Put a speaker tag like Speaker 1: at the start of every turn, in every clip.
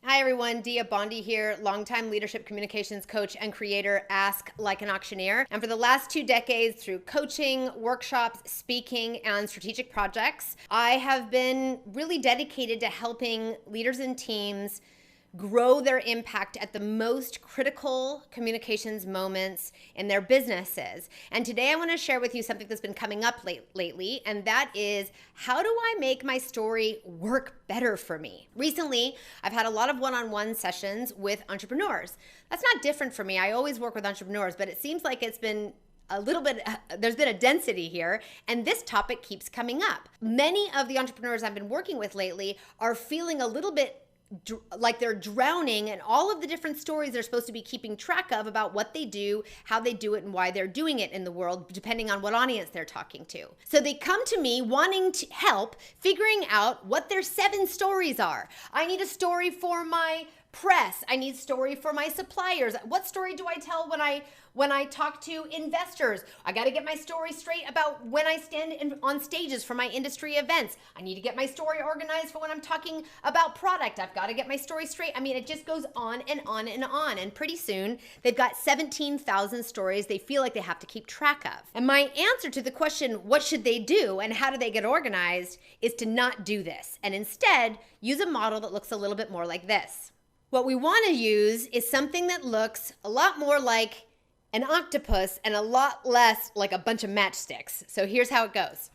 Speaker 1: Hi everyone, Dia Bondi here, longtime leadership communications coach and creator, Ask Like an Auctioneer. And for the last 2 decades, through coaching, workshops, speaking, and strategic projects, I have been really dedicated to helping leaders and teams grow their impact at the most critical communications moments in their businesses. And today I want to share with you something that's been coming up lately, and that is, how do I make my story work better for me? Recently, I've had a lot of one-on-one sessions with entrepreneurs. That's not different for me. I always work with entrepreneurs, but it seems like it's been a little bit, there's been a density here, and this topic keeps coming up. Many of the entrepreneurs I've been working with lately are feeling a little bit like they're drowning in all of the different stories they're supposed to be keeping track of about what they do, how they do it, and why they're doing it in the world, depending on what audience they're talking to. So they come to me wanting to help figuring out what their 7 stories are. I need a story for my press. I need a story for my suppliers. What story do I tell when I talk to investors? I got to get my story straight about when I stand on stages for my industry events. I need to get my story organized for when I'm talking about product. I've got to get my story straight. I mean, it just goes on and on and on. And pretty soon, they've got 17,000 stories they feel like they have to keep track of. And my answer to the question, what should they do and how do they get organized, is to not do this and instead use a model that looks a little bit more like this. What we want to use is something that looks a lot more like an octopus and a lot less like a bunch of matchsticks. So here's how it goes.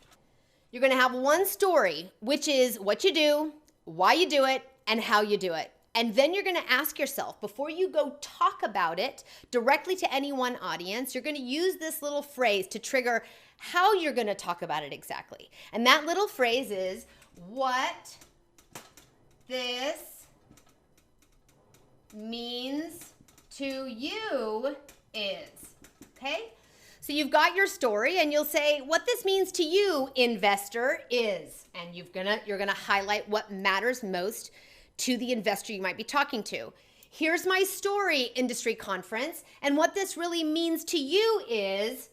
Speaker 1: You're going to have one story, which is what you do, why you do it, and how you do it. And then you're going to ask yourself, before you go talk about it directly to any one audience, you're going to use this little phrase to trigger how you're going to talk about it exactly. And that little phrase is, what this means to you is, okay? So you've got your story and you'll say, what this means to you, investor, is, and you're gonna highlight what matters most to the investor you might be talking to. Here's my story, industry conference, and what this really means to you is,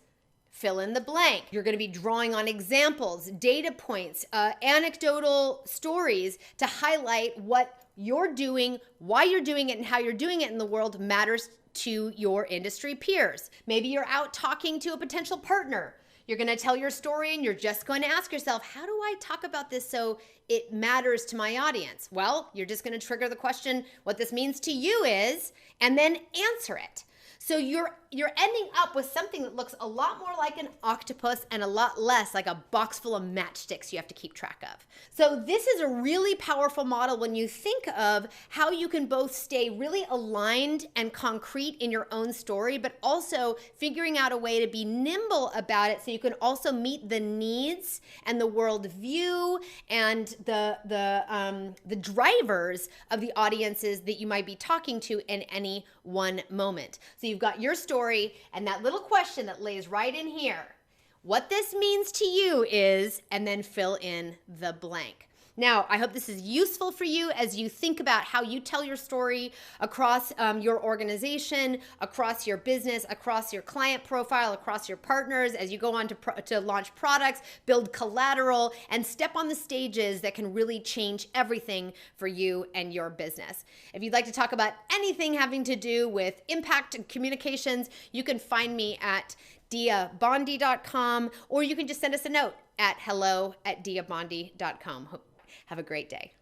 Speaker 1: fill in the blank. You're going to be drawing on examples, data points, anecdotal stories to highlight what you're doing, why you're doing it, and how you're doing it in the world matters to your industry peers. Maybe you're out talking to a potential partner. You're going to tell your story and you're just going to ask yourself, how do I talk about this so it matters to my audience? Well, you're just going to trigger the question, what this means to you is, and then answer it. So you're ending up with something that looks a lot more like an octopus and a lot less like a box full of matchsticks you have to keep track of. So this is a really powerful model when you think of how you can both stay really aligned and concrete in your own story, but also figuring out a way to be nimble about it so you can also meet the needs and the world view and the drivers of the audiences that you might be talking to in any one moment. So you've got your story and that little question that lays right in here. What this means to you is, and then fill in the blank. Now, I hope this is useful for you as you think about how you tell your story across your organization, across your business, across your client profile, across your partners, as you go on to launch products, build collateral, and step on the stages that can really change everything for you and your business. If you'd like to talk about anything having to do with impact and communications, you can find me at diabondi.com, or you can just send us a note at hello@diabondi.com. Have a great day.